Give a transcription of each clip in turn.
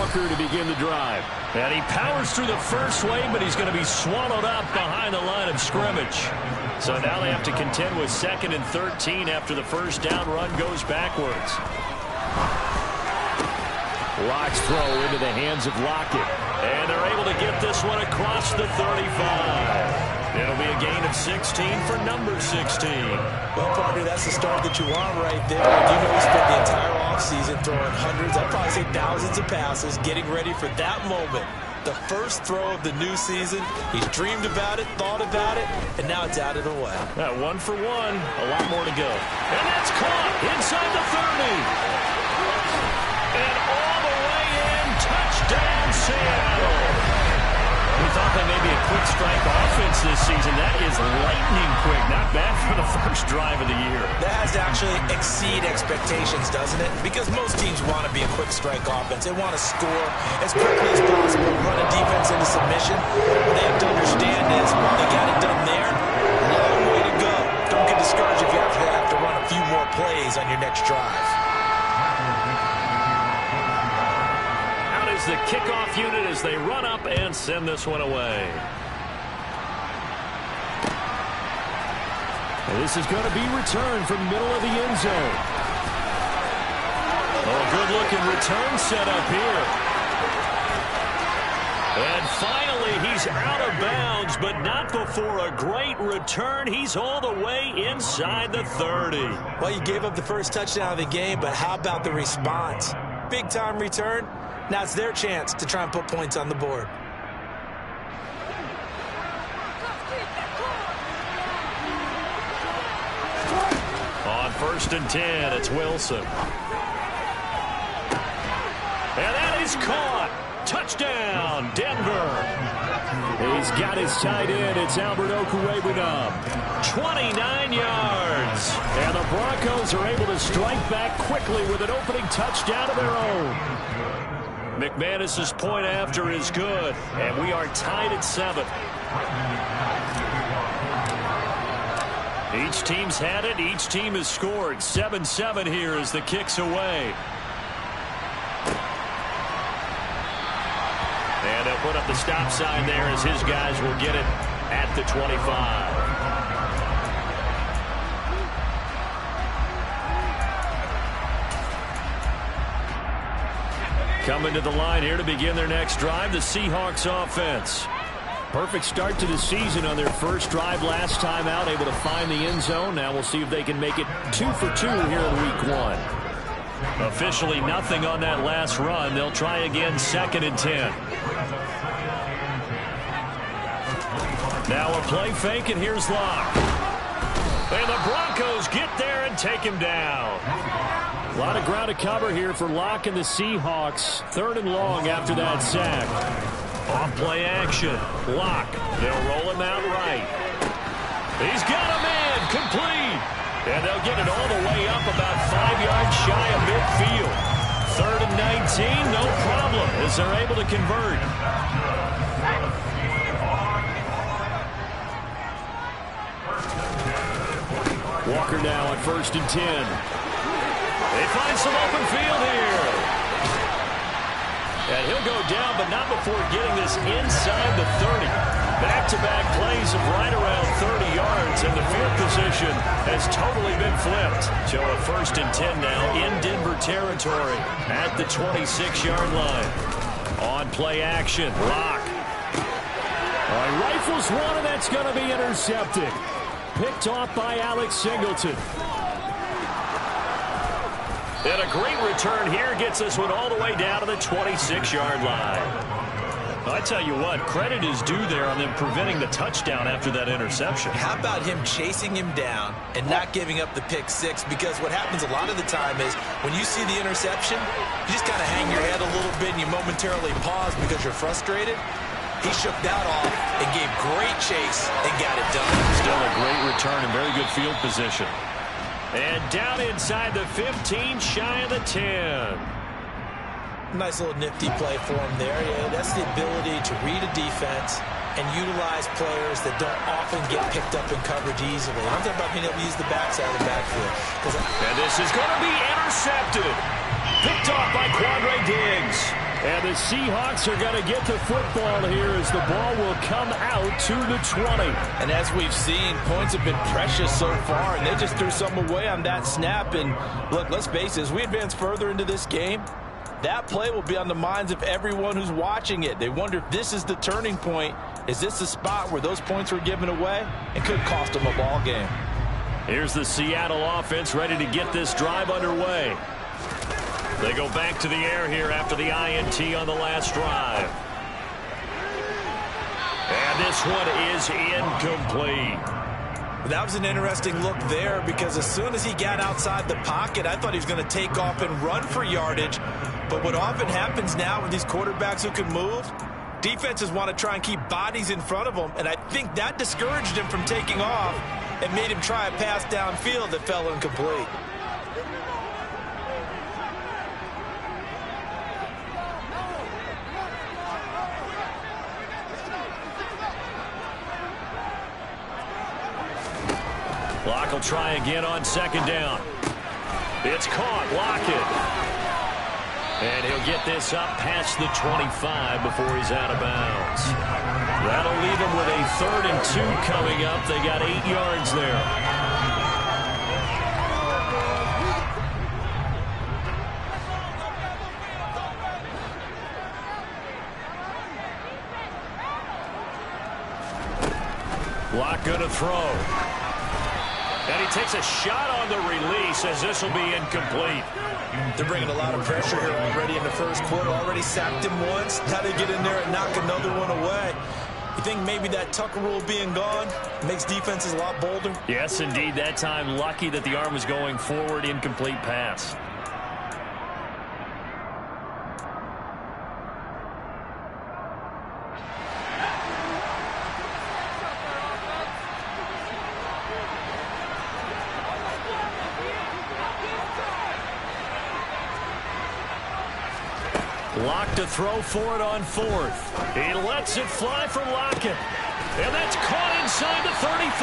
Walker to begin the drive. And he powers through the first wave, but he's going to be swallowed up behind the line of scrimmage. So now they have to contend with 2nd and 13 after the first down run goes backwards. Locke's throw into the hands of Lockett. And they're able to get this one across the 35. It'll be a gain of 16 for number 16. Well, partner, that's the start that you want right there. You know he spent the entire offseason throwing hundreds, I'd probably say thousands of passes, getting ready for that moment. The first throw of the new season. He's dreamed about it, thought about it, and now it's out of the way. 1 for 1. A lot more to go. And that's caught inside the 30. And all the way in. Touchdown, Seattle. We thought that may be a quick strike offense this season. That is lightning quick. Not bad for the first drive of the year. That has to actually exceed expectations, doesn't it? Because most teams want to be a quick strike offense. They want to score as quickly as possible, run a defense into submission. What they have to understand is, while they got it done there, long way to go. Don't get discouraged if you have to run a few more plays on your next drive. The kickoff unit as they run up and send this one away. And this is going to be returned from the middle of the end zone. Oh, good-looking return set up here. And finally, he's out of bounds, but not before a great return. He's all the way inside the 30. Well, you gave up the first touchdown of the game, but how about the response? Big-time return. Now it's their chance to try and put points on the board. On 1st and 10, it's Wilson. And that is caught. Touchdown, Denver. He's got his tight end. It's Albert Okwuegbunam. 29 yards. And the Broncos are able to strike back quickly with an opening touchdown of their own. McManus's point after is good, and we are tied at 7. Each team's had it. Each team has scored. 7-7 here as the kick's away. And they'll put up the stop sign there as his guys will get it at the 25. Coming to the line here to begin their next drive, the Seahawks offense. Perfect start to the season on their first drive last time out, able to find the end zone. Now we'll see if they can make it 2 for 2 here in week 1. Officially nothing on that last run. They'll try again 2nd and 10. Now a play fake, and here's Locke. And the Broncos get there and take him down. A lot of ground to cover here for Locke and the Seahawks. 3rd and long after that sack. Off play action. Locke. They'll roll him out right. He's got a man. Complete. And they'll get it all the way up about 5 yards shy of midfield. 3rd and 19. No problem as they're able to convert. Walker now on 1st and 10. They find some open field here. And he'll go down, but not before getting this inside the 30. Back-to-back plays of right around 30 yards, and the field position has totally been flipped. So a 1st and 10 now in Denver territory at the 26-yard line. On play action, Locke. Rifles one, and that's going to be intercepted. Picked off by Alex Singleton. And a great return here gets this one all the way down to the 26-yard line. I tell you what, credit is due there on them preventing the touchdown after that interception. How about him chasing him down and not giving up the pick six? Because what happens a lot of the time is when you see the interception, you just kind of hang your head a little bit and you momentarily pause because you're frustrated. He shook that off and gave great chase and got it done. Still a great return and very good field position. And down inside the 15, shy of the 10. Nice little nifty play for him there. Yeah, that's the ability to read a defense and utilize players that don't often get picked up in coverage easily. I'm talking about being able to use the backside of the backfield. And this is going to be intercepted. Picked off by Quandre Diggs. And the Seahawks are going to get the football here as the ball will come out to the 20. And as we've seen, points have been precious so far, and they just threw some away on that snap. And look, let's face it, as we advance further into this game, that play will be on the minds of everyone who's watching it. They wonder if this is the turning point. Is this the spot where those points were given away? It could cost them a ball game. Here's the Seattle offense ready to get this drive underway. They go back to the air here after the INT on the last drive. And this one is incomplete. That was an interesting look there because as soon as he got outside the pocket, I thought he was going to take off and run for yardage. But what often happens now with these quarterbacks who can move, defenses want to try and keep bodies in front of them, and I think that discouraged him from taking off and made him try a pass downfield that fell incomplete. Locke will try again on second down. It's caught. Lockett. And he'll get this up past the 25 before he's out of bounds. That'll leave him with a 3rd and 2 coming up. They got 8 yards there. Locke going to throw. And he takes a shot on the release as this will be incomplete. They're bringing a lot of pressure here already in the first quarter. Already sacked him once. Now they get in there and knock another one away. You think maybe that Tucker rule being gone makes defenses a lot bolder? Yes, indeed. That time, lucky that the arm was going forward. Incomplete pass. Locke to throw for it on 4th. He lets it fly from Lockett. And that's caught inside the 35.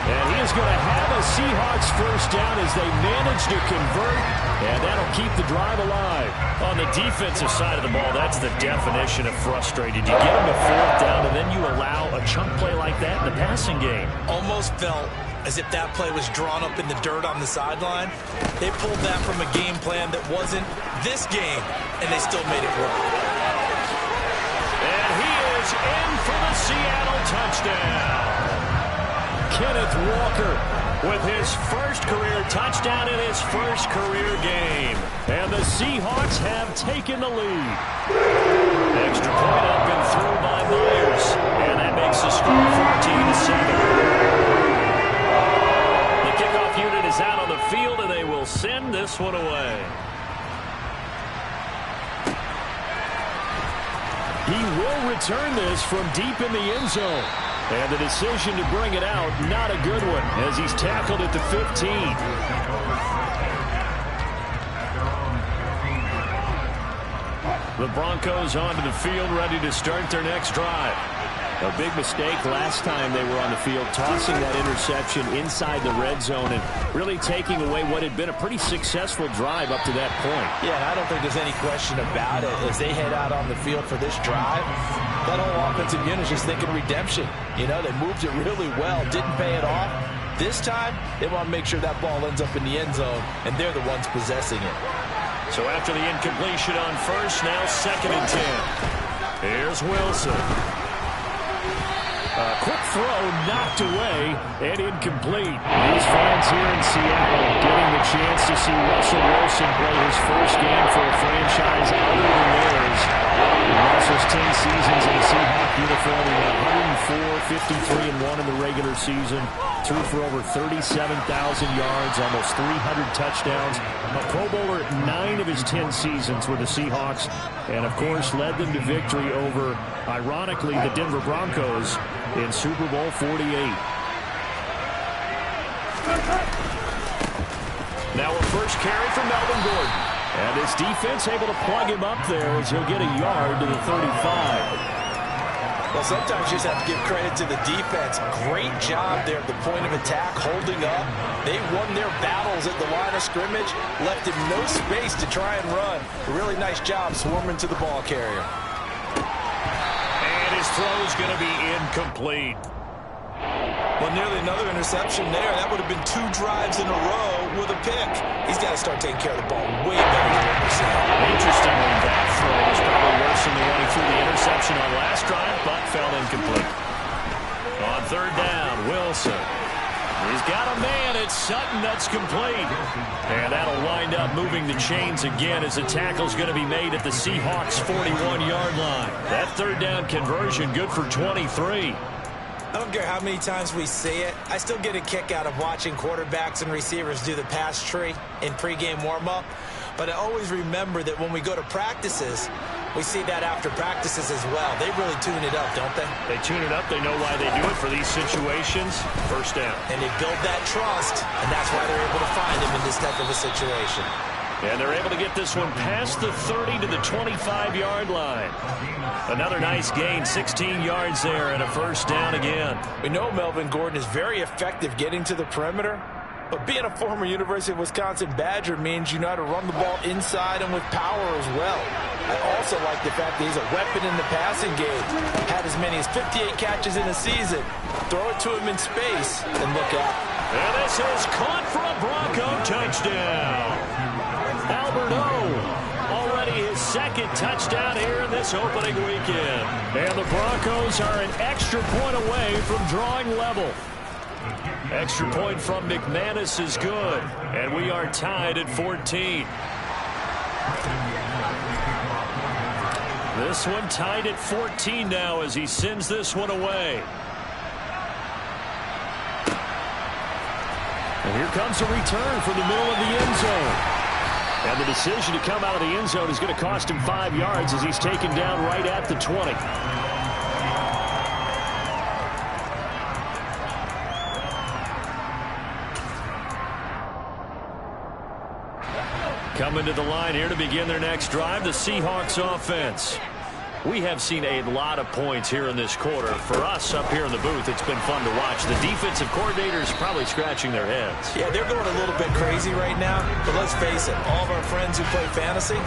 And he is going to have a Seahawks first down as they manage to convert. And that'll keep the drive alive. On the defensive side of the ball, that's the definition of frustrated. You get them to 4th down, and then you allow a chunk play like that in the passing game. Almost felt as if that play was drawn up in the dirt on the sideline. They pulled that from a game plan that wasn't this game, and they still made it work. And he is in for the Seattle touchdown. Kenneth Walker with his first career touchdown in his first career game. And the Seahawks have taken the lead. Extra point up and through by Myers. And that makes the score 14-7. Kickoff unit is out on the field, and they will send this one away. He will return this from deep in the end zone. And the decision to bring it out, not a good one, as he's tackled at the 15. The Broncos onto the field, ready to start their next drive. A big mistake last time they were on the field, tossing that interception inside the red zone and really taking away what had been a pretty successful drive up to that point. Yeah, and I don't think there's any question about it. As they head out on the field for this drive, that whole offensive unit is just thinking redemption. You know, they moved it really well, didn't pay it off. This time, they want to make sure that ball ends up in the end zone, and they're the ones possessing it. So after the incompletion on first, now 2nd and 10. Here's Wilson. Quick throw knocked away and incomplete. These fans here in Seattle getting the chance to see Russell Wilson play his first game for a franchise other than theirs. In Russell's 10 seasons in a Seahawks uniform, he had 104, 53-1 in the regular season. Threw for over 37,000 yards, almost 300 touchdowns. A Pro Bowler 9 of his 10 seasons with the Seahawks. And, of course, led them to victory over, ironically, the Denver Broncos in Super Bowl 48. Now a first carry for Melvin Gordon. And his defense able to plug him up there as he'll get a yard to the 35. Well, sometimes you just have to give credit to the defense. Great job there at the point of attack, holding up. They won their battles at the line of scrimmage, left him no space to try and run. A really nice job swarming to the ball carrier. And his throw's going to be incomplete. Well, nearly another interception there. That would have been 2 drives in a row with a pick. He's got to start taking care of the ball way better than what we're seeing. Interestingly, that throw was probably worse than the one he threw the interception on last drive, but fell incomplete. On third down, Wilson. He's got a man. It's Sutton that's complete. And that'll wind up moving the chains again as the tackle's going to be made at the Seahawks' 41-yard line. That third down conversion good for 23. I don't care how many times we say it, I still get a kick out of watching quarterbacks and receivers do the pass tree in pregame warm-up. But I always remember that when we go to practices, we see that after practices as well. They really tune it up, don't they? They tune it up. They know why they do it for these situations. First down. And they build that trust, and that's why they're able to find him in this type of a situation. And they're able to get this one past the 30 to the 25-yard line. Another nice gain, 16 yards there, and a first down again. We know Melvin Gordon is very effective getting to the perimeter, but being a former University of Wisconsin Badger means you know how to run the ball inside and with power as well. I also like the fact that he's a weapon in the passing game. Had as many as 58 catches in a season. Throw it to him in space and look out. And this is caught for a Bronco touchdown. Albert O, already his second touchdown here in this opening weekend. And the Broncos are an extra point away from drawing level. Extra point from McManus is good. And we are tied at 14. This one tied at 14 now as he sends this one away. And here comes a return from the middle of the end zone. And the decision to come out of the end zone is going to cost him 5 yards as he's taken down right at the 20. Coming to the line here to begin their next drive, the Seahawks offense. We have seen a lot of points here in this quarter. For us up here in the booth, it's been fun to watch. The defensive coordinators probably scratching their heads. Yeah, they're going a little bit crazy right now. But let's face it, all of our friends who play fantasy,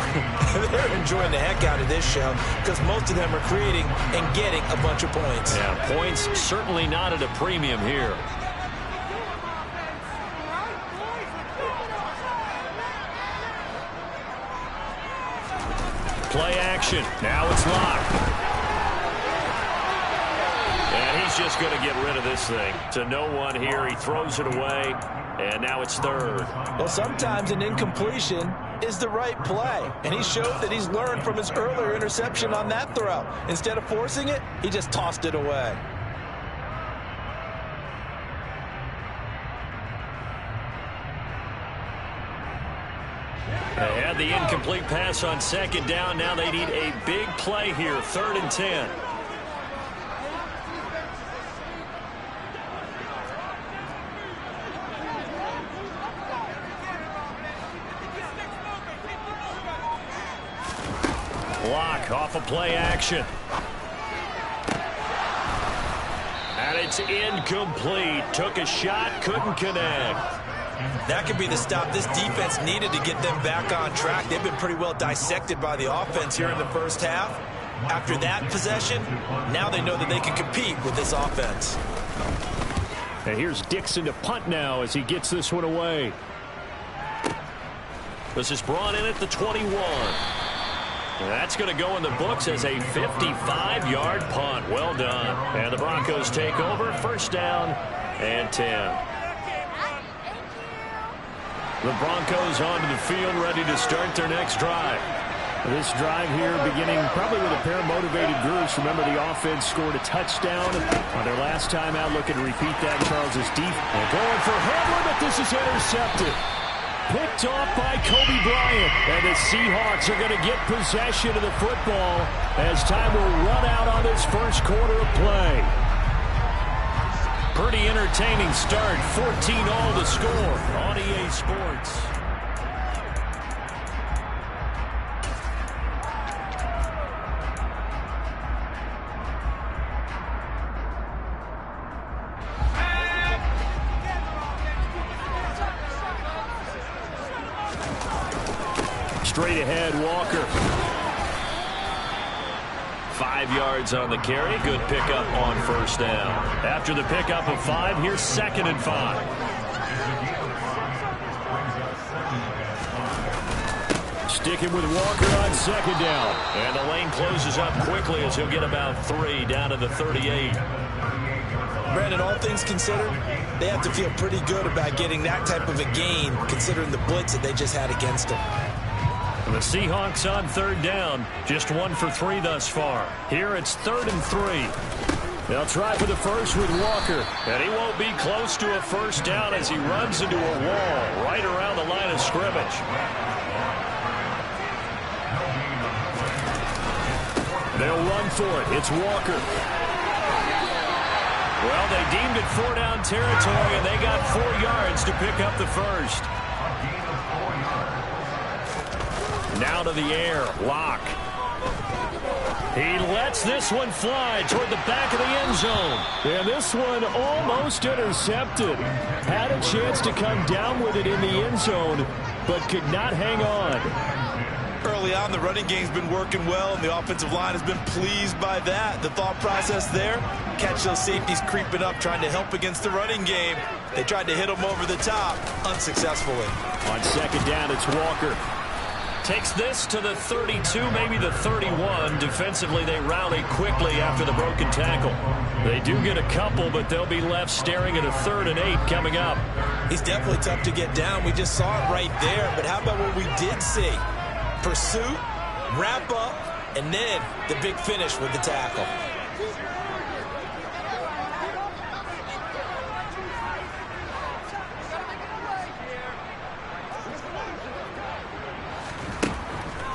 they're enjoying the heck out of this show because most of them are creating and getting a bunch of points. Yeah, points certainly not at a premium here. Play action. Now it's locked. And he's just going to get rid of this thing. To no one here. He throws it away. And now it's third. Well, sometimes an incompletion is the right play. And he showed that he's learned from his earlier interception on that throw. Instead of forcing it, he just tossed it away. They had the incomplete pass on second down. Now they need a big play here. 3rd and 10. Block off of play action. And it's incomplete. Took a shot, couldn't connect. That could be the stop this defense needed to get them back on track. They've been pretty well dissected by the offense here in the first half. After that possession, now they know that they can compete with this offense. And here's Dixon to punt now as he gets this one away. This is brought in at the 21. And that's going to go in the books as a 55-yard punt. Well done. And the Broncos take over. First down and 10. The Broncos onto the field, ready to start their next drive. This drive here beginning probably with a pair of motivated groups. Remember, the offense scored a touchdown on their last time out. Looking to repeat that. Charles's defense going for Hamlin, but this is intercepted. Picked off by Kobe Bryant. And the Seahawks are going to get possession of the football as time will run out on this first quarter of play. Pretty entertaining start. 14-all to score on EA Sports. Straight ahead, Walker. 5 yards on the carry. Good pickup on first down. After the pickup of 5, here's 2nd and 5. Sticking with Walker on 2nd down. And the lane closes up quickly as he'll get about 3 down to the 38. Brandon, all things considered, they have to feel pretty good about getting that type of a gain considering the blitz that they just had against them. The Seahawks on 3rd down. Just 1 for 3 thus far. Here it's 3rd and 3. They'll try for the first with Walker. And he won't be close to a first down as he runs into a wall right around the line of scrimmage. They'll run for it. It's Walker. Well, they deemed it 4-down territory, and they got 4 yards to pick up the first. Now to the air. Lock. He lets this one fly toward the back of the end zone. And this one almost intercepted. Had a chance to come down with it in the end zone, but could not hang on. Early on, the running game's been working well, and the offensive line has been pleased by that. The thought process there, catch those safeties creeping up, trying to help against the running game. They tried to hit them over the top, unsuccessfully. On 2nd down, it's Walker. Takes this to the 32, maybe the 31. Defensively, they rally quickly after the broken tackle. They do get a couple, but they'll be left staring at a 3rd and 8 coming up. He's definitely tough to get down. We just saw it right there, but how about what we did see? Pursuit, wrap up, and then the big finish with the tackle.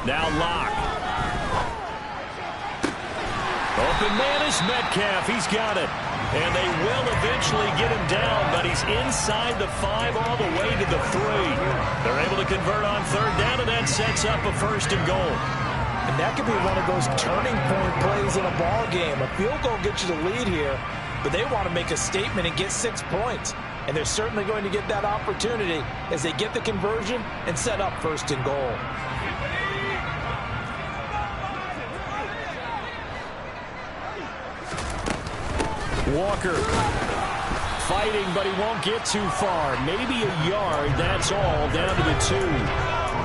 Now Lock. Open man is Metcalf. He's got it. And they will eventually get him down, but he's inside the 5 all the way to the 3. They're able to convert on 3rd down, and that sets up a 1st and goal. And that could be one of those turning point plays in a ball game. A field goal gets you the lead here, but they want to make a statement and get 6 points. And they're certainly going to get that opportunity as they get the conversion and set up 1st and goal. Walker fighting, but he won't get too far. Maybe a yard, that's all, down to the 2.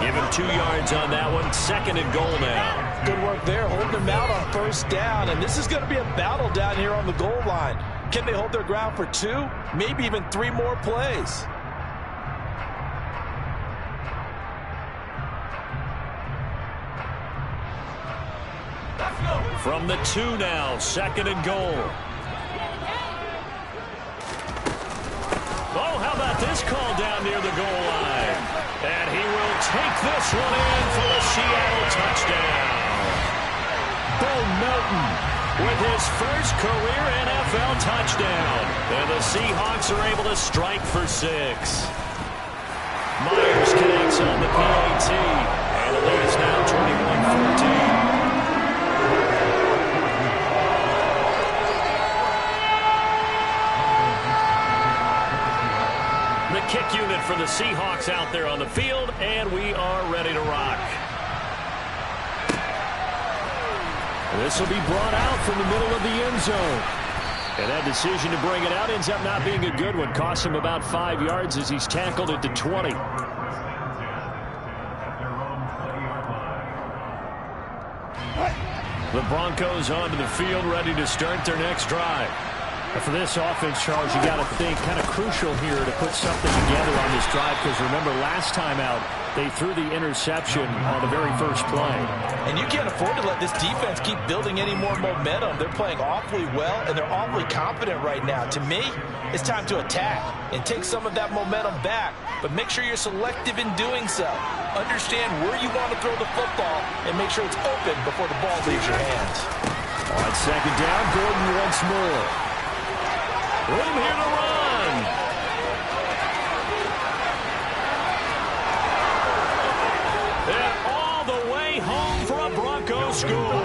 Give him 2 yards on that one. 2nd and goal now. Good work there, holding them out on 1st down, and this is going to be a battle down here on the goal line. Can they hold their ground for 2, maybe even 3 more plays? From the 2 now, 2nd and goal. Oh, how about this call down near the goal line? And he will take this one in for the Seattle touchdown. Bo Melton with his first career NFL touchdown. And the Seahawks are able to strike for 6. Myers connects on the PAT. And the lead is now 21-14. The kick unit for the Seahawks out there on the field, and we are ready to rock. This will be brought out from the middle of the end zone. And that decision to bring it out ends up not being a good one. Costs him about 5 yards as he's tackled at the 20. The Broncos onto the field, ready to start their next drive. For this offense, Charles, you got to think kind of crucial here to put something together on this drive, because remember last time out they threw the interception on the very first play. And you can't afford to let this defense keep building any more momentum. They're playing awfully well, and they're awfully confident right now. To me, it's time to attack and take some of that momentum back, but make sure you're selective in doing so. Understand where you want to throw the football and make sure it's open before the ball leaves your hands. On 2nd down, Gordon once more. Room here to run. And all the way home for a Broncos score.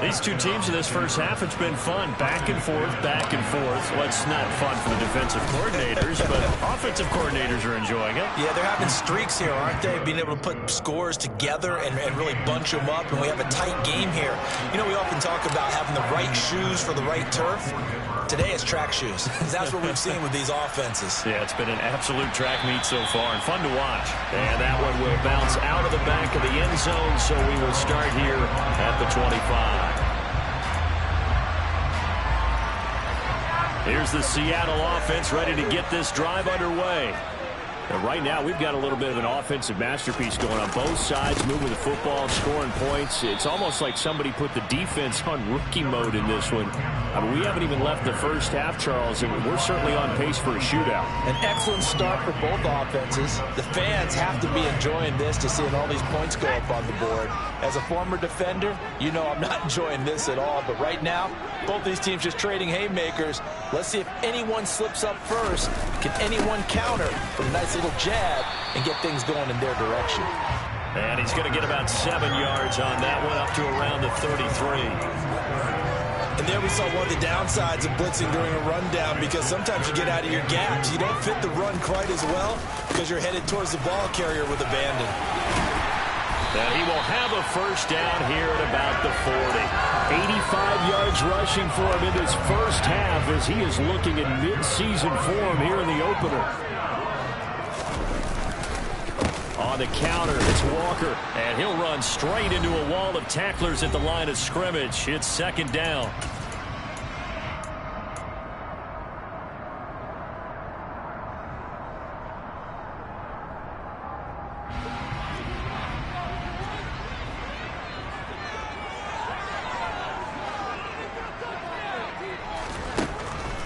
These two teams in this first half, it's been fun. Back and forth, back and forth. Well, it's not fun for the defensive coordinators, but offensive coordinators are enjoying it. Yeah, they're having streaks here, aren't they? Being able to put scores together and really bunch them up, and we have a tight game here. You know, we often talk about having the right shoes for the right turf. Today it's track shoes. That's what we've seen with these offenses. Yeah, it's been an absolute track meet so far and fun to watch. And that one will bounce out of the back of the end zone, so we will start here at the 25. Here's the Seattle offense ready to get this drive underway. And right now, we've got a little bit of an offensive masterpiece going on. Both sides moving the football, scoring points. It's almost like somebody put the defense on rookie mode in this one. I mean, we haven't even left the first half, Charles, and we're certainly on pace for a shootout. An excellent start for both offenses. The fans have to be enjoying this to seeing all these points go up on the board. As a former defender, you know I'm not enjoying this at all. But right now, both these teams just trading haymakers. Let's see if anyone slips up first. Can anyone counter from a nice little jab and get things going in their direction? And he's going to get about 7 yards on that one, up to around the 33. And there we saw one of the downsides of blitzing during a rundown, because sometimes you get out of your gaps. You don't fit the run quite as well because you're headed towards the ball carrier with abandon. And he will have a first down here at about the 40. 85 yards rushing for him in his first half as he is looking in mid-season form here in the opener. On the counter, it's Walker, and he'll run straight into a wall of tacklers at the line of scrimmage. It's second down.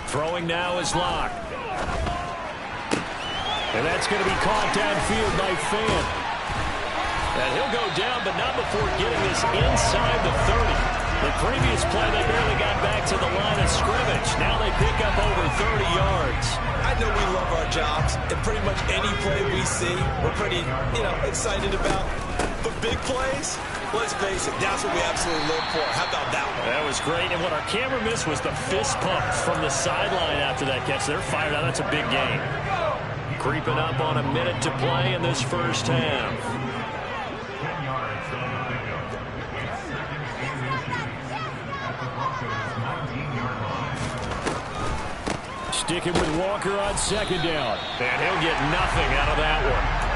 Throwing now is Locke. And that's going to be caught downfield by Fan. And he'll go down, but not before getting this inside the 30. The previous play, they barely got back to the line of scrimmage. Now they pick up over 30 yards. I know we love our jobs, and pretty much any play we see, we're pretty, excited about. But big plays, let's face it, that's what we absolutely live for. How about that one? That was great, and what our camera missed was the fist pump from the sideline after that catch. They're fired out. That's a big game. Creeping up on a minute to play in this first half. Sticking with Walker on second down. And he'll get nothing out of that one.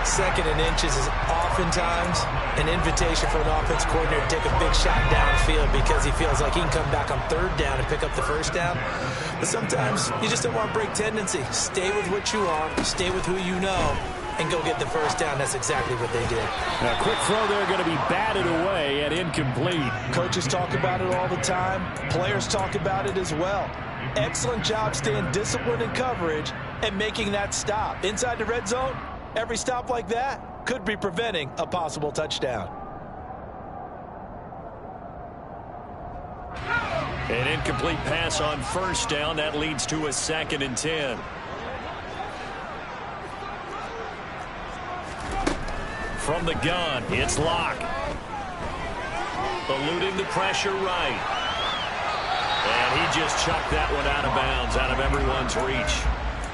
Second and inches is oftentimes an invitation for an offense coordinator to take a big shot downfield because he feels like he can come back on third down and pick up the first down. But sometimes you just don't want to break tendency. Stay with what you are, stay with who you know, and go get the first down. That's exactly what they did. Now, quick throw there, going to be batted away and incomplete. Coaches talk about it all the time. Players talk about it as well. Excellent job staying disciplined in coverage and making that stop. Inside the red zone, every stop like that could be preventing a possible touchdown. An incomplete pass on first down. That leads to a 2nd and 10. From the gun, it's Locke. Eluding the pressure right. And he just chucked that one out of bounds, out of everyone's reach.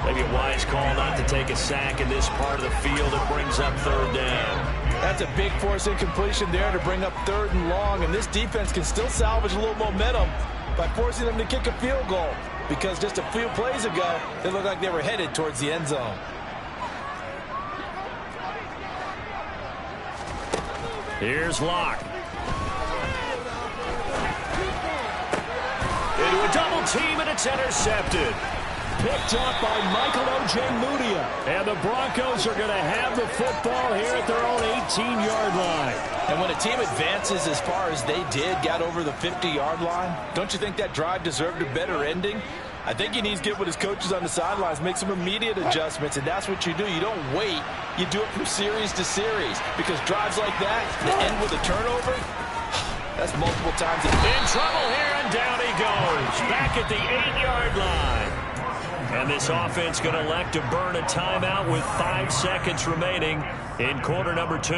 Maybe a wise call not to take a sack in this part of the field. It brings up third down. That's a big force incompletion there to bring up 3rd and long, and this defense can still salvage a little momentum by forcing them to kick a field goal, because just a few plays ago, they looked like they were headed towards the end zone. Here's Locke. Into a double team, and it's intercepted. Picked up by Michael Ojemudia. And the Broncos are going to have the football here at their own 18-yard line. And when a team advances as far as they did, got over the 50-yard line, don't you think that drive deserved a better ending? I think he needs to get with his coaches on the sidelines, make some immediate adjustments, and that's what you do. You don't wait. You do it from series to series, because drives like that, that end with a turnover, that's multiple times. In trouble here, and down he goes. Back at the 8-yard line. And this offense going to elect to burn a timeout with 5 seconds remaining in quarter number 2.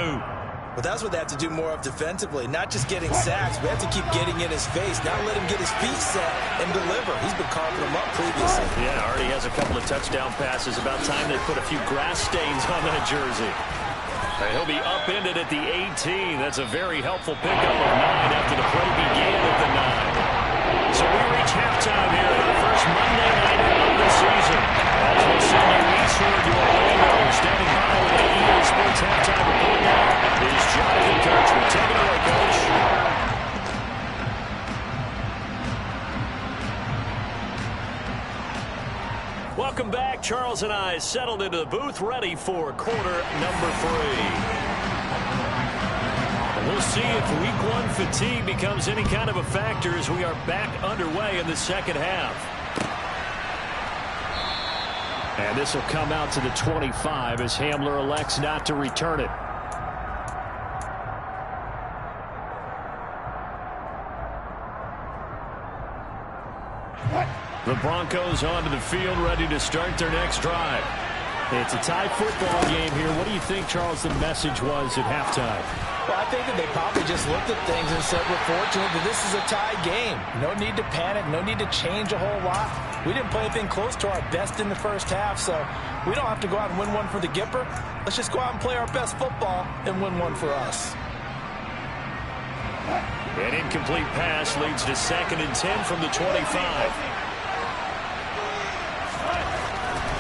Well, that's what they have to do more of defensively, not just getting sacks. We have to keep getting in his face, not let him get his feet set and deliver. He's been carving them up previously. Yeah, already has a couple of touchdown passes. About time they put a few grass stains on that jersey. He'll be upended at the 18. That's a very helpful pickup of 9 after the play began at the 9. So we reach halftime here in our first Monday nighter of the season. As we'll send you eastward to Orlando. Standing by with the EA Sports halftime report now is Jonathan Kirchman. Take it away, Coach. Welcome back. Charles and I settled into the booth, ready for quarter number 3. And we'll see if week 1 fatigue becomes any kind of a factor as we are back underway in the second half. And this will come out to the 25 as Hamler elects not to return it. The Broncos onto the field, ready to start their next drive. It's a tie football game here. What do you think, Charles, the message was at halftime? Well, I think that they probably just looked at things and said, we're fortunate that this is a tie game. No need to panic, no need to change a whole lot. We didn't play anything close to our best in the first half, so we don't have to go out and win one for the Gipper. Let's just go out and play our best football and win one for us. An incomplete pass leads to 2nd and 10 from the 25.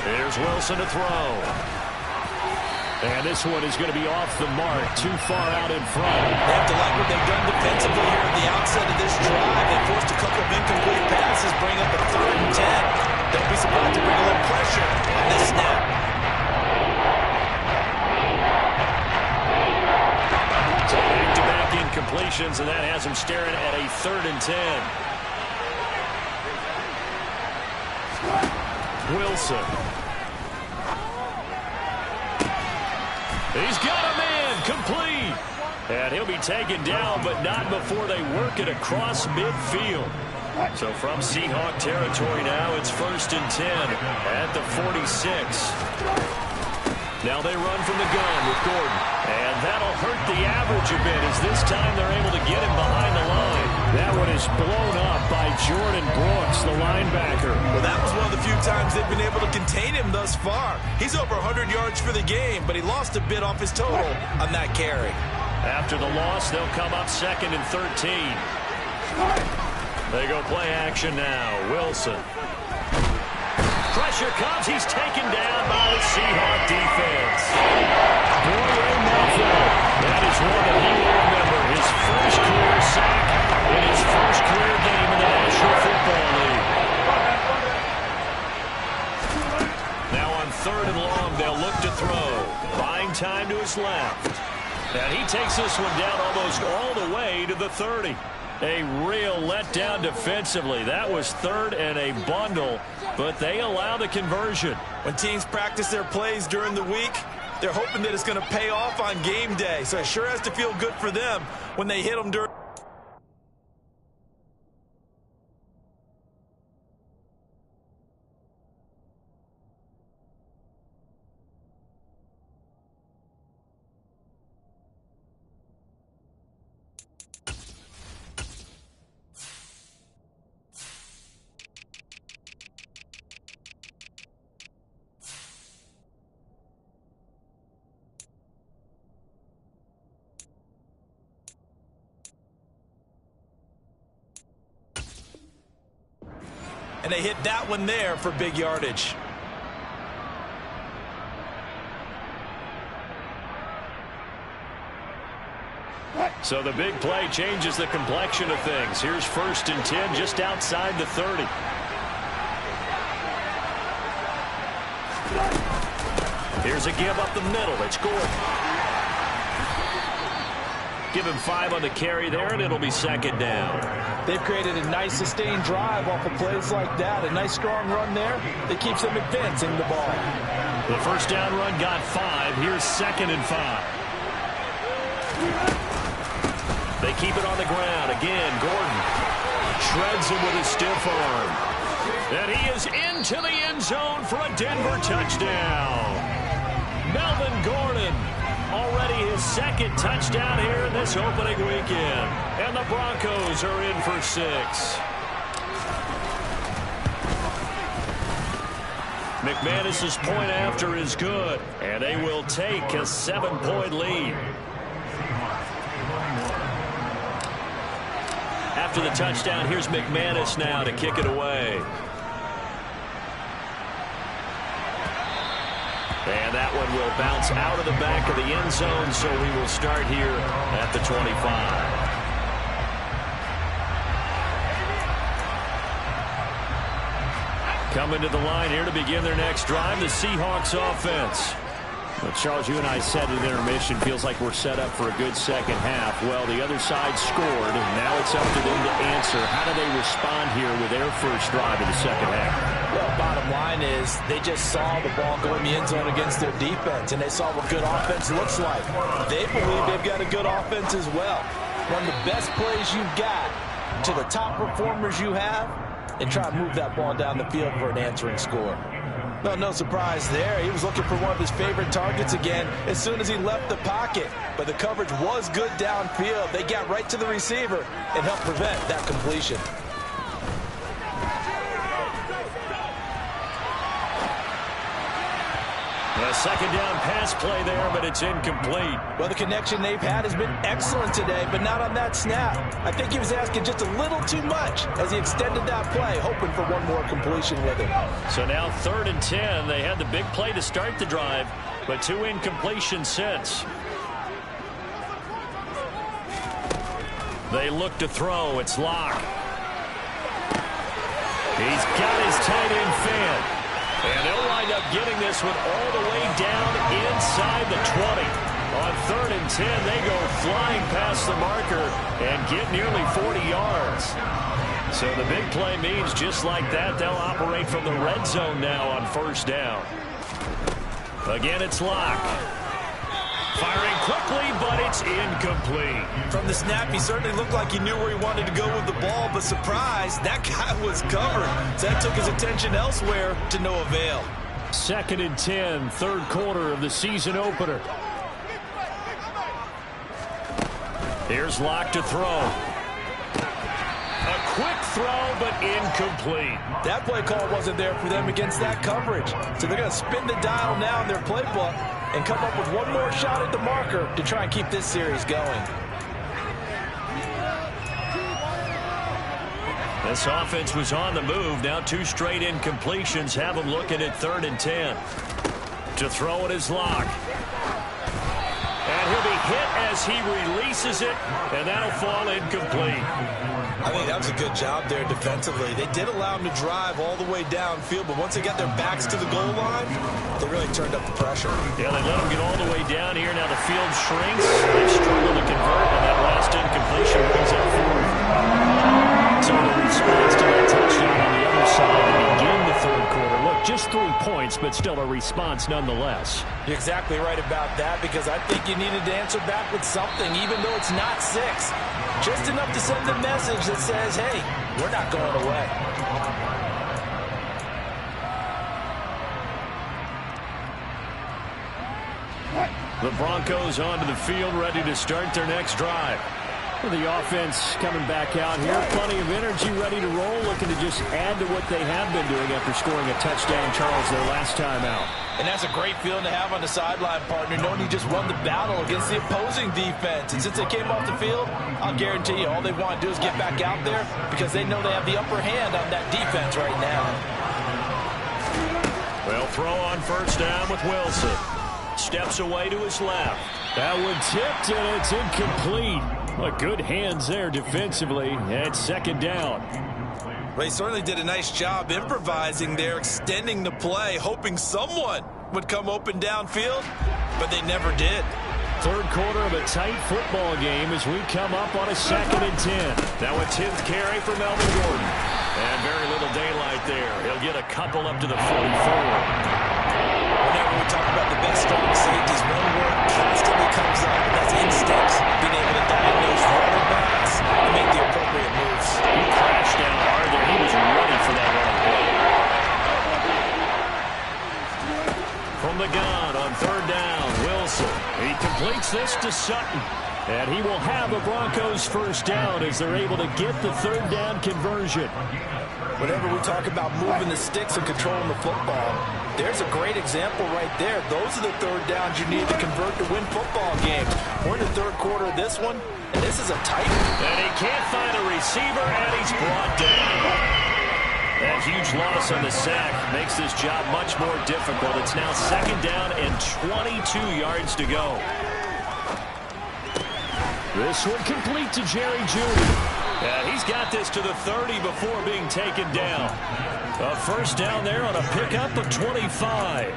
Here's Wilson to throw. And this one is going to be off the mark, too far out in front. They have to like what they've done defensively here at the outset of this drive. They forced a couple of incomplete passes, bring up a 3rd and 10. Don't be surprised to bring a little pressure on this snap. So back-to-back incompletions, and that has him staring at a 3rd and 10. Wilson. He's got a man complete. And he'll be taken down, but not before they work it across midfield. So from Seahawk territory now, it's 1st and 10 at the 46. Now they run from the gun with Gordon. And that'll hurt the average a bit as this time they're able to get him behind the line. That one is blown up by Jordan Brooks, the linebacker. Well, that was one of the few times they've been able to contain him thus far. He's over 100 yards for the game, but he lost a bit off his total on that carry. After the loss, they'll come up 2nd and 13. They go play action now. Wilson. Pressure comes. He's taken down by the Seahawk defense. That is one that he will remember. His first career sack in his first career game in the National Football League. Now on 3rd and long, they'll look to throw. Buying time to his left. And he takes this one down almost all the way to the 30. A real letdown defensively. That was 3rd and a bundle, but they allow the conversion. When teams practice their plays during the week, they're hoping that it's going to pay off on game day. So it sure has to feel good for them when they hit them during. And they hit that one there for big yardage. So the big play changes the complexion of things. Here's 1st and 10 just outside the 30. Here's a give up the middle. It's Gordon. Give him 5 on the carry there, and it'll be 2nd down. They've created a nice sustained drive off of plays like that. A nice strong run there that keeps them advancing the ball. The first down run got 5. Here's 2nd and 5. They keep it on the ground. Again, Gordon shreds him with his stiff arm. And he is into the end zone for a Denver touchdown. Melvin Gordon already his second touchdown here in this opening weekend. And the Broncos are in for 6. McManus's point after is good, and they will take a 7-point lead. After the touchdown, here's McManus now to kick it away. And that one will bounce out of the back of the end zone, so we will start here at the 25. Coming to the line here to begin their next drive, the Seahawks offense. Well, Charles, you and I said at intermission, feels like we're set up for a good second half. Well, the other side scored, and now it's up to them to answer. How do they respond here with their first drive of the second half? Well, bottom line is they just saw the ball go in the end zone against their defense, and they saw what good offense looks like. They believe they've got a good offense as well. One of the best plays you've got to the top performers you have, and try and move that ball down the field for an answering score. Well, no surprise there. He was looking for one of his favorite targets again as soon as he left the pocket. But the coverage was good downfield. They got right to the receiver and helped prevent that completion. A second down pass play there, but it's incomplete. Well, the connection they've had has been excellent today, but not on that snap. I think he was asking just a little too much as he extended that play, hoping for one more completion with it. So now 3rd and 10. They had the big play to start the drive, but 2 incompletions since. They look to throw. It's Locke. He's got his tight end fan. And they'll wind up getting this one all the way down inside the 20. On 3rd and 10, they go flying past the marker and get nearly 40 yards. So the big play means just like that, they'll operate from the red zone now on 1st down. Again, it's Locke. Firing quickly, but it's incomplete. From the snap, he certainly looked like he knew where he wanted to go with the ball, but surprise, that guy was covered. So that took his attention elsewhere to no avail. 2nd and 10, 3rd quarter of the season opener. Here's Locke to throw. A quick throw, but incomplete. That play call wasn't there for them against that coverage. So they're going to spin the dial now in their playbook and come up with one more shot at the marker to try and keep this series going. This offense was on the move. Now 2 straight incompletions have them looking at 3rd and 10. To throw it is Locke. And he'll be hit as he releases it, and that'll fall incomplete. I think that was a good job there defensively. They did allow him to drive all the way downfield, but once they got their backs to the goal line, they really turned up the pressure. Yeah, they let him get all the way down here. Now the field shrinks. They struggle to convert, and that last incompletion brings up 4th. So the response to that touchdown on the other side to begin the 3rd quarter. Look, just 3 points, but still a response nonetheless. You're exactly right about that, because I think you needed to answer back with something, even though it's not 6. Just enough to send a message that says, hey, we're not going away. The Broncos onto the field, ready to start their next drive. The offense coming back out here. Plenty of energy, ready to roll, looking to just add to what they have been doing after scoring a touchdown, Charles, their last time out. And that's a great feeling to have on the sideline, partner, knowing you just won the battle against the opposing defense. And since they came off the field, I'll guarantee you all they want to do is get back out there because they know they have the upper hand on that defense right now. Well, throw on 1st down with Wilson. Steps away to his left. That one tipped, and it's incomplete. Well, good hands there defensively, and 2nd down. They certainly did a nice job improvising there, extending the play, hoping someone would come open downfield, but they never did. 3rd quarter of a tight football game as we come up on a 2nd and 10. Now a 10th carry for Melvin Gordon. And very little daylight there. He'll get a couple up to the 44. Whenever we talk about the best strong safeties, one word constantly comes up, and that's instincts. Being able to diagnose running backs and make the appropriate moves. He crashed down hard there. He was ready for that running play. From the gun on 3rd down, Wilson. He completes Sutton. And he will have a Broncos first down as they're able to get the third down conversion. Whenever we talk about moving the sticks and controlling the football, there's a great example right there. Those are the third downs you need to convert to win football games. We're in the third quarter of this one, and this is a tight one. And he can't find a receiver, and he's brought down. That huge loss on the sack makes this job much more difficult. It's now second down and 22 yards to go. This one complete to Jerry Jeudy. And he's got this to the 30 before being taken down. A first down there on a pickup of 25.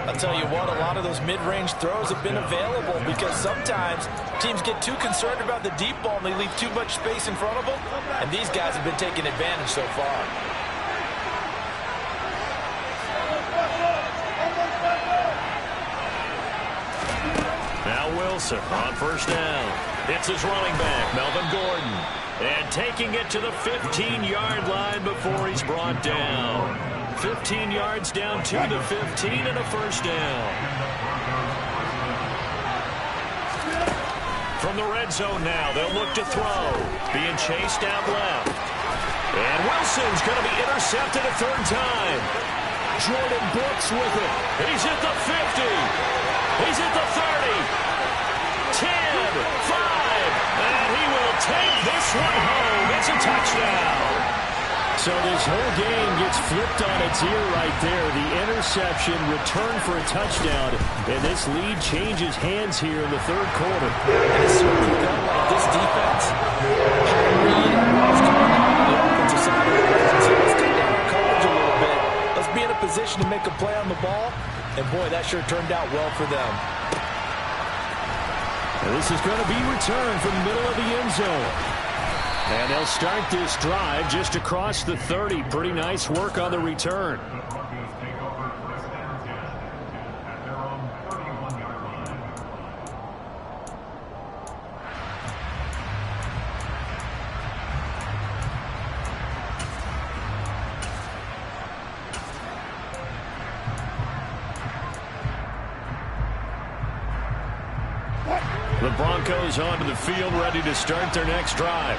I'll tell you what, a lot of those mid-range throws have been available because sometimes teams get too concerned about the deep ball and they leave too much space in front of them. And these guys have been taking advantage so far. Now Wilson on first down. It's his running back, Melvin Gordon. And taking it to the 15-yard line before he's brought down. 15 yards down to the 15 and a first down. From the red zone now, they'll look to throw. Being chased out left. And Wilson's going to be intercepted a third time. Jordan Brooks with it. He's at the 50. He's at the 30. 10, 5, and he will take this one home. It's a touchdown. So this whole game gets flipped on its ear right there. The interception, return for a touchdown, and this lead changes hands here in the third quarter. And it's certainly felt like this defense had a read on what was going on the offensive side of the ball. So let's cut down our coverage a little bit. Let's be in a position to make a play on the ball. And boy, that sure turned out well for them. And this is going to be returned from the middle of the end zone. And they'll start this drive just across the 30. Pretty nice work on the return. The Broncos onto the field, ready to start their next drive.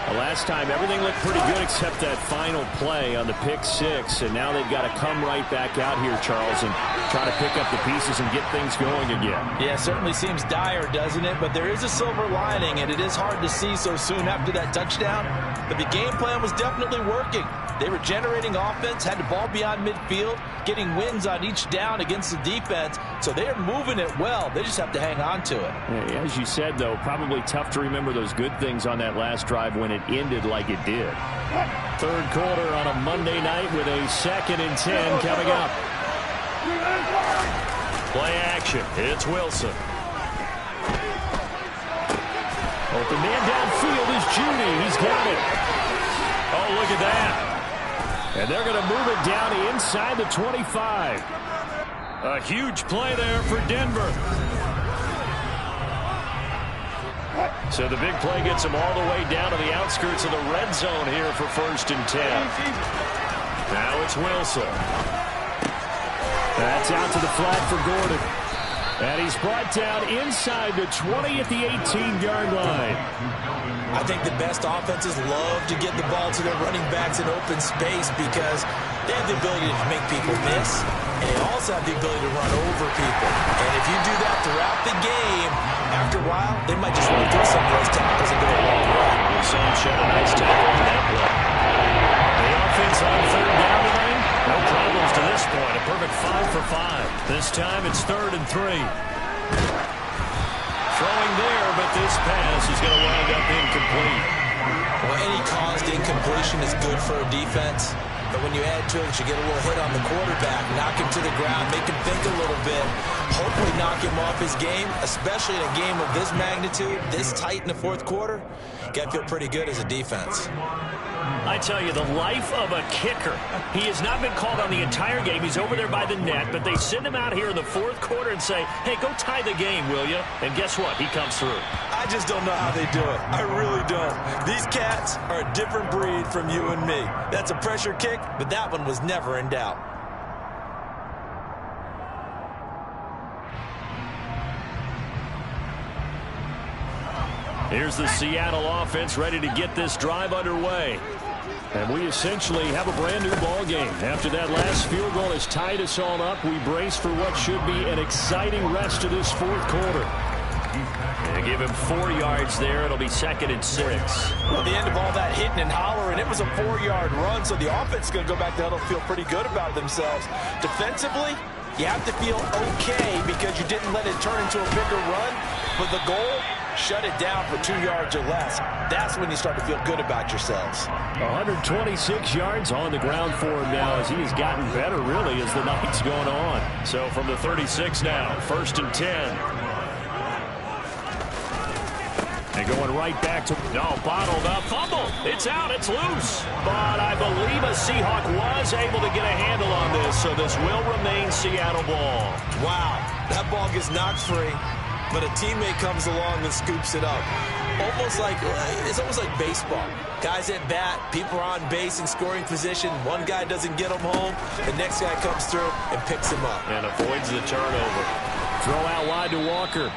Last time, everything looked pretty good except that final play on the pick six. And now they've got to come right back out here, Charles, and try to pick up the pieces and get things going again. Yeah, certainly seems dire, doesn't it? But there is a silver lining, and it is hard to see so soon after that touchdown. But the game plan was definitely working. They were generating offense, had the ball beyond midfield, getting wins on each down against the defense. So they are moving it well. They just have to hang on to it. Yeah, as you said, though, probably tough to remember those good things on that last drive when it ended like it did. Third quarter on a Monday night with a 2nd and 10 coming up. Play action. It's Wilson. Open man downfield is Jeudy. He's got it. Oh, look at that. And they're going to move it down inside the 25. A huge play there for Denver. So the big play gets them all the way down to the outskirts of the red zone here for 1st and 10. Now it's Wilson. That's out to the flat for Gordon. And he's brought down inside the 20 at the 18-yard line. I think the best offenses love to get the ball to their running backs in open space because they have the ability to make people miss, and they also have the ability to run over people. And if you do that throughout the game, after a while, they might just run through some of those tackles and go a long way. We saw him shed a nice tackle on that play. The offense on third down tonight, no problems to this point. A perfect 5 for 5. This time it's 3rd and 3. Throwing there, but this pass is going to wind up incomplete. Well, any caused incompletion is good for a defense. But when you add to it, you get a little hit on the quarterback, knock him to the ground, make him think a little bit, hopefully knock him off his game, especially in a game of this magnitude, this tight in the fourth quarter. Got to feel pretty good as a defense. I tell you, the life of a kicker. He has not been called on the entire game. He's over there by the net, but they send him out here in the fourth quarter and say, hey, go tie the game, will you? And guess what? He comes through. I just don't know how they do it. I really don't. These cats are a different breed from you and me. That's a pressure kick, but that one was never in doubt. Here's the Seattle offense ready to get this drive underway. And we essentially have a brand new ball game. After that last field goal has tied us all up, we brace for what should be an exciting rest of this fourth quarter. And give him 4 yards there. It'll be 2nd and 6. Well, the end of all that hitting and hollering, it was a 4-yard run, so the offense is going to go back there and feel pretty good about themselves. Defensively, you have to feel okay because you didn't let it turn into a bigger run. But the goal, shut it down for 2 yards or less. That's when you start to feel good about yourselves. 126 yards on the ground for him now as he has gotten better, really, as the night's going on. So from the 36 now, 1st and 10. And going right back to, bottled up, fumble. It's out, it's loose. But I believe a Seahawk was able to get a handle on this, so this will remain Seattle ball. Wow, that ball gets knocked free, but a teammate comes along and scoops it up. It's almost like baseball. Guys at bat, people are on base in scoring position. One guy doesn't get him home. The next guy comes through and picks him up. And avoids the turnover. Throw out wide to Walker.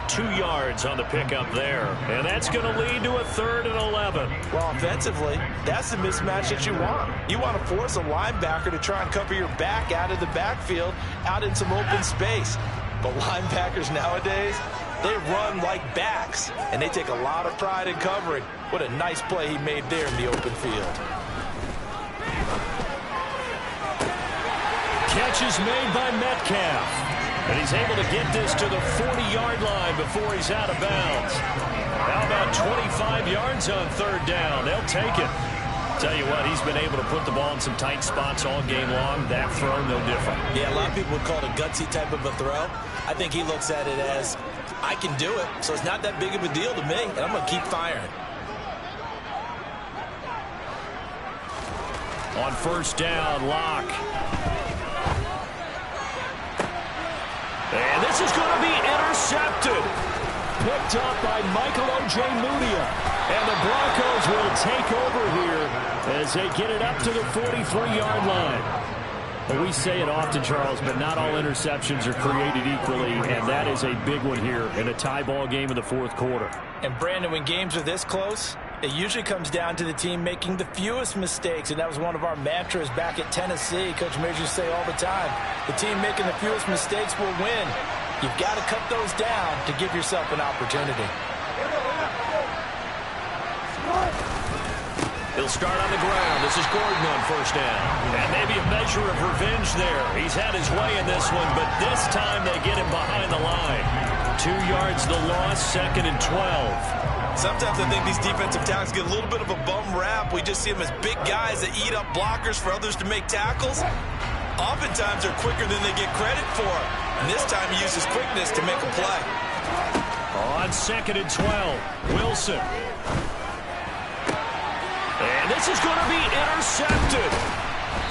2 yards on the pickup there. And that's going to lead to a 3rd and 11. Well, offensively, that's the mismatch that you want. You want to force a linebacker to try and cover your back out of the backfield, out in some open space. But linebackers nowadays, they run like backs, and they take a lot of pride in covering. What a nice play he made there in the open field. Catch is made by Metcalf. And he's able to get this to the 40-yard line before he's out of bounds. How about 25 yards on 3rd down? They'll take it. Tell you what, he's been able to put the ball in some tight spots all game long. That throw, no different. Yeah, a lot of people would call it a gutsy type of a throw. I think he looks at it as, I can do it, so it's not that big of a deal to me, and I'm going to keep firing. On 1st down, Locke. And this is going to be intercepted. Picked up by Michael Ojemudia. And the Broncos will take over here as they get it up to the 43-yard line. And we say it often, Charles, but not all interceptions are created equally, and that is a big one here in a tie ball game in the 4th quarter. And, Brandon, when games are this close, it usually comes down to the team making the fewest mistakes, and that was one of our mantras back at Tennessee. Coach Major used to say all the time, the team making the fewest mistakes will win. You've got to cut those down to give yourself an opportunity. He'll start on the ground. This is Gordon on 1st down. And maybe a measure of revenge there. He's had his way in this one, but this time they get him behind the line. 2 yards the loss, 2nd and 12. Sometimes I think these defensive tackles get a little bit of a bum rap. We just see them as big guys that eat up blockers for others to make tackles. Oftentimes they're quicker than they get credit for. And this time he uses quickness to make a play. On 2nd and 12, Wilson. And this is going to be intercepted.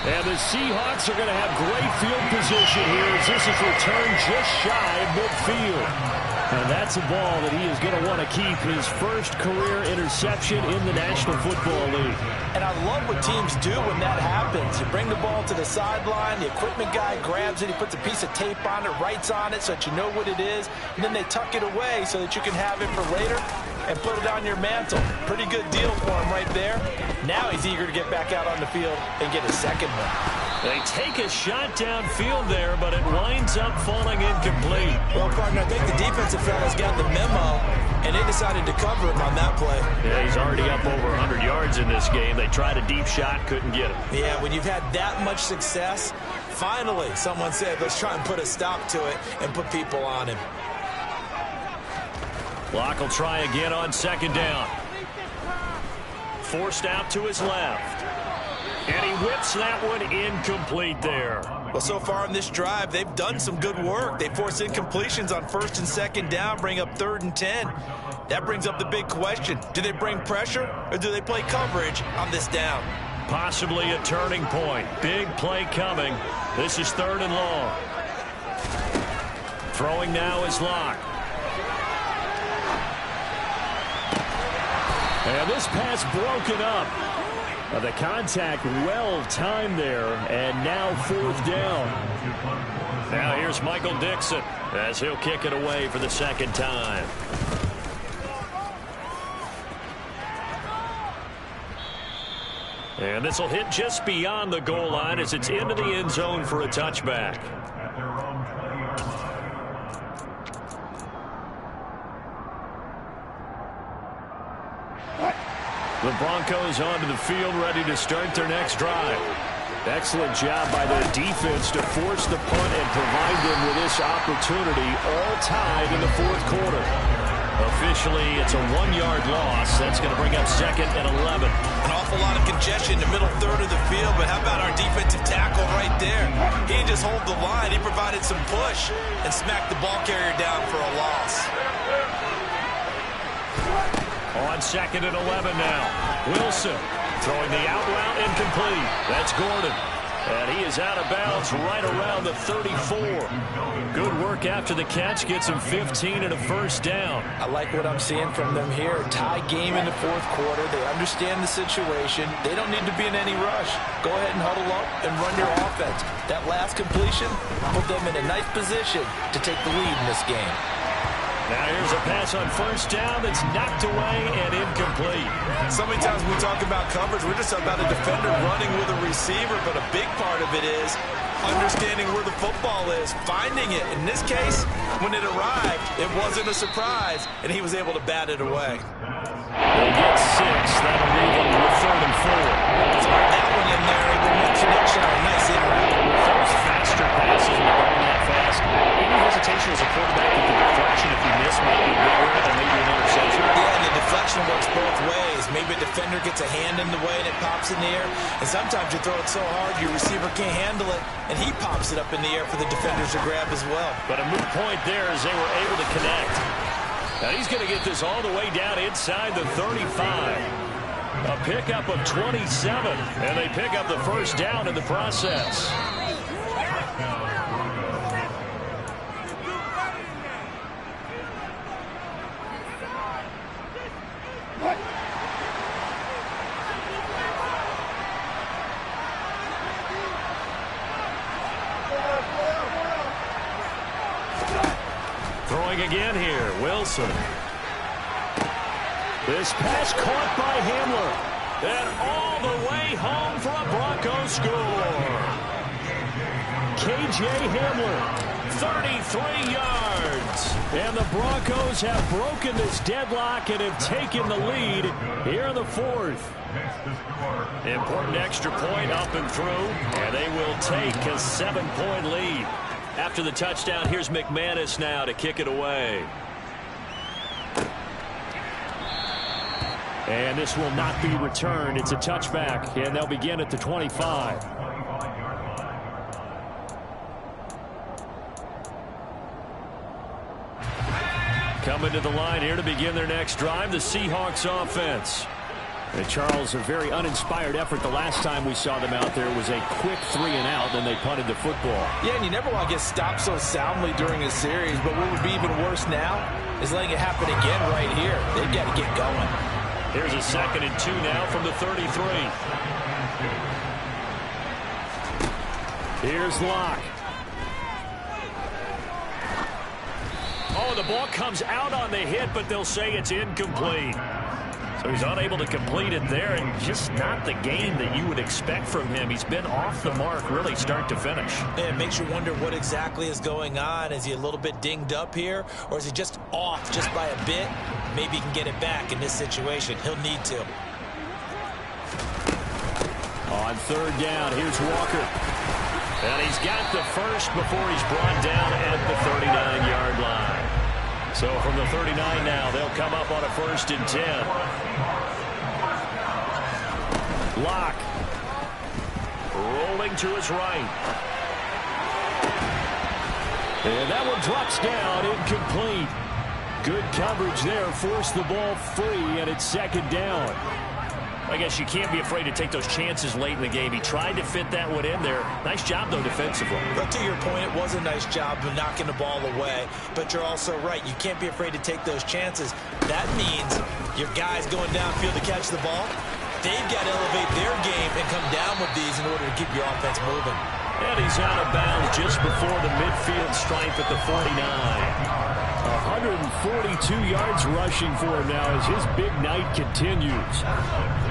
And the Seahawks are going to have great field position here as this is returned just shy of midfield. And that's a ball that he is going to want to keep, his first career interception in the National Football League. And I love what teams do when that happens. You bring the ball to the sideline, the equipment guy grabs it, he puts a piece of tape on it, writes on it so that you know what it is, and then they tuck it away so that you can have it for later and put it on your mantle. Pretty good deal for him right there. Now he's eager to get back out on the field and get his second one. They take a shot downfield there, but it winds up falling incomplete. Well, partner, I think the defensive fellas got the memo, and they decided to cover him on that play. Yeah, he's already up over 100 yards in this game. They tried a deep shot, couldn't get him. Yeah, when you've had that much success, finally someone said, let's try and put a stop to it and put people on him. Locke will try again on 2nd down. Forced out to his left. And he whips that one incomplete there. Well, so far in this drive, they've done some good work. They force incompletions on 1st and 2nd down, bring up 3rd and 10. That brings up the big question. Do they bring pressure or do they play coverage on this down? Possibly a turning point. Big play coming. This is 3rd and long. Throwing now is Locke. And this pass broken up. The contact well timed there, and now 4th down. Now here's Michael Dixon as he'll kick it away for the 2nd time. And this will hit just beyond the goal line as it's into the end zone for a touchback. The Broncos onto the field, ready to start their next drive. Excellent job by their defense to force the punt and provide them with this opportunity, all tied in the fourth quarter. Officially, it's a 1-yard loss. That's going to bring up 2nd and 11. An awful lot of congestion in the middle third of the field, but how about our defensive tackle right there? He didn't just hold the line. He provided some push and smacked the ball carrier down for a loss. On 2nd and 11 now. Wilson throwing the out route incomplete. That's Gordon. And he is out of bounds right around the 34. Good work after the catch. Gets him 15 and a first down. I like what I'm seeing from them here. Tie game in the fourth quarter. They understand the situation. They don't need to be in any rush. Go ahead and huddle up and run your offense. That last completion put them in a nice position to take the lead in this game. Now here's a pass on first down that's knocked away and incomplete. So many times we talk about coverage, we're just about a defender running with a receiver, but a big part of it is understanding where the football is, finding it. In this case, when it arrived, it wasn't a surprise, and he was able to bat it away. They get 6. That'll leave them with 3rd and 4. Throw that one in there, and the connection, a nice in route. Those faster passes when you're going that fast. Any hesitation as a quarterback with the deflection, if you miss, might be bigger than maybe an interception. Yeah, and the deflection works both ways. Maybe a defender gets a hand in the way and it pops in the air. And sometimes you throw it so hard your receiver can't handle it, and he pops it up in the air for the defenders to grab as well. But a moot point there as they were able to connect. Now he's going to get this all the way down inside the 35. A pickup of 27, and they pick up the first down in the process. Throwing again here, Wilson. This pass caught by Hamler. And all the way home for a Broncos score. K.J. Hamler, 33 yards. And the Broncos have broken this deadlock and have taken the lead here in the fourth. Important extra point up and through, and they will take a 7-point lead. After the touchdown, here's McManus now to kick it away. And this will not be returned. It's a touchback, and they'll begin at the 25. Coming to the line here to begin their next drive, the Seahawks offense. And Charles, a very uninspired effort the last time we saw them out there. It was a quick 3 and out, then they punted the football. Yeah, and you never want to get stopped so soundly during a series, but what would be even worse now is letting it happen again right here. They've got to get going. Here's a 2nd and 2 now from the 33. Here's Locke. Oh, the ball comes out on the hit, but they'll say it's incomplete. So he's unable to complete it there, and just not the game that you would expect from him. He's been off the mark really start to finish. Yeah, it makes you wonder what exactly is going on. Is he a little bit dinged up here, or is he just off just by a bit? Maybe he can get it back in this situation. He'll need to. On 3rd down, here's Walker. And he's got the first before he's brought down at the 39-yard line. So from the 39 now, they'll come up on a 1st and 10. Locke. Rolling to his right. And that one drops down, incomplete. Good coverage there, forced the ball free, and it's 2nd down. I guess you can't be afraid to take those chances late in the game. He tried to fit that one in there. Nice job, though, defensively. But to your point, it was a nice job of knocking the ball away. But you're also right. You can't be afraid to take those chances. That means your guys going downfield to catch the ball, they've got to elevate their game and come down with these in order to keep your offense moving. And he's out of bounds just before the midfield stripe at the 49. 142 yards rushing for him now as his big night continues.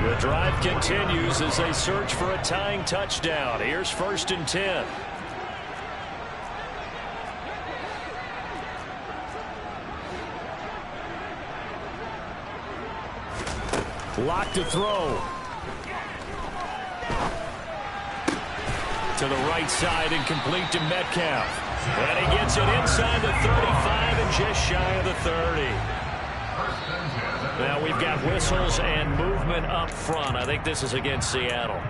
The drive continues as they search for a tying touchdown. Here's 1st and 10. Lock to throw. To the right side and complete to Metcalf. And he gets it inside the 35 and just shy of the 30. Now we've got whistles and movement up front. I think this is against Seattle.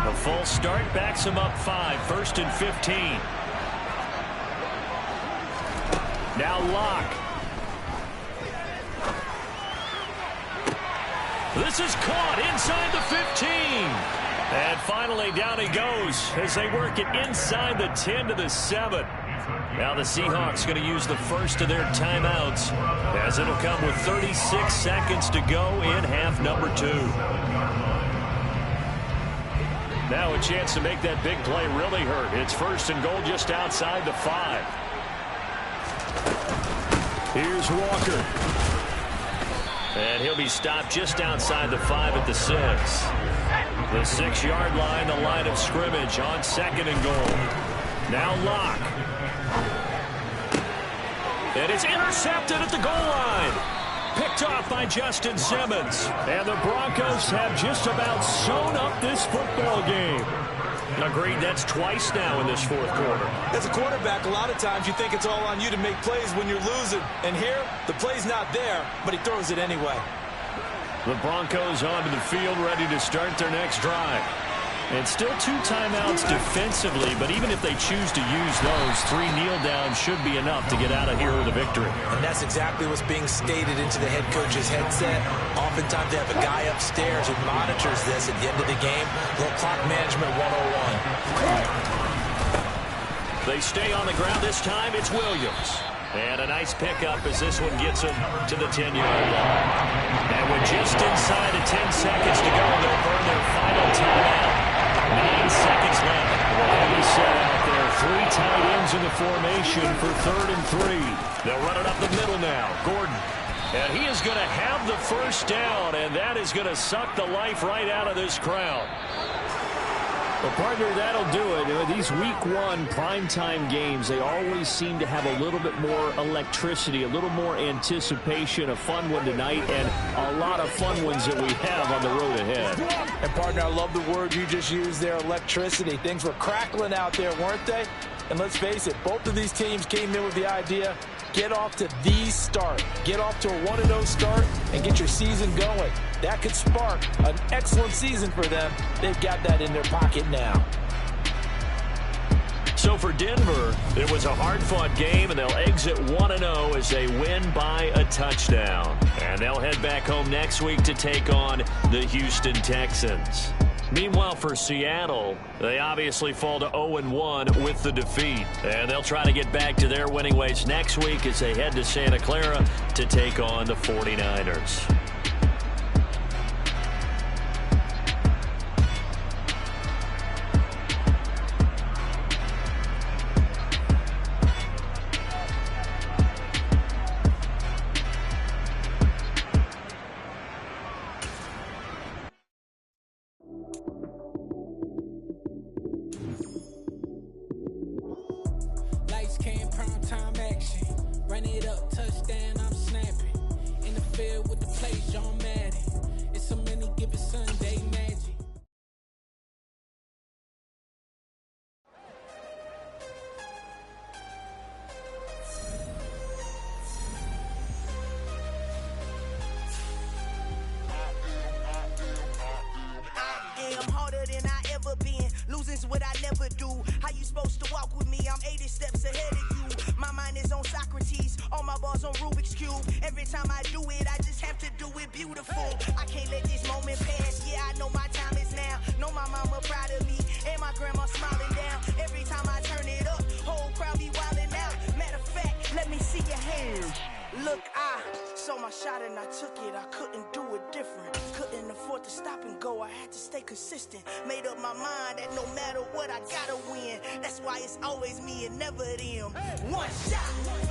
The full start backs him up 5. 1st and 15. Now Locke. This is caught inside the 15. And finally down he goes as they work it inside the 10 to the 7. Now the Seahawks going to use the first of their timeouts as it'll come with 36 seconds to go in half number 2. Now a chance to make that big play really hurt. It's 1st and goal just outside the 5. Here's Walker. And he'll be stopped just outside the 5 at the 6. The 6-yard line, the line of scrimmage on 2nd and goal. Now Locke. And it's intercepted at the goal line. Picked off by Justin Simmons. And the Broncos have just about sewn up this football game. Agreed, that's twice now in this 4th quarter. As a quarterback, a lot of times you think it's all on you to make plays when you're losing. And here, the play's not there, but he throws it anyway. The Broncos onto the field ready to start their next drive. And still 2 timeouts defensively, but even if they choose to use those, 3 kneel downs should be enough to get out of here with a victory. And that's exactly what's being stated into the head coach's headset. Oftentimes they have a guy upstairs who monitors this at the end of the game. Little clock management 101. They stay on the ground this time. It's Williams. And a nice pickup as this one gets him to the 10-yard line. And with just inside of 10 seconds to go, they'll burn their final timeout. 9 seconds left. Heavy set out there. 3 tight ends in the formation for 3rd and 3. They'll run it up the middle now. Gordon. And he is going to have the first down, and that is going to suck the life right out of this crowd. Well, partner, that'll do it. These week 1 primetime games, they always seem to have a little bit more electricity, a little more anticipation. A fun one tonight, and a lot of fun ones that we have on the road ahead. And, partner, I love the word you just used there, electricity. Things were crackling out there, weren't they? And let's face it, both of these teams came in with the idea, get off to the start. Get off to a 1-0 start and get your season going. That could spark an excellent season for them. They've got that in their pocket now. So for Denver, it was a hard-fought game, and they'll exit 1-0 as they win by a touchdown. And they'll head back home next week to take on the Houston Texans. Meanwhile, for Seattle, they obviously fall to 0-1 with the defeat. And they'll try to get back to their winning ways next week as they head to Santa Clara to take on the 49ers. Look, I saw my shot and I took it. I couldn't do it different. Couldn't afford to stop and go. I had to stay consistent. Made up my mind that no matter what, I gotta win. That's why it's always me and never them. One shot.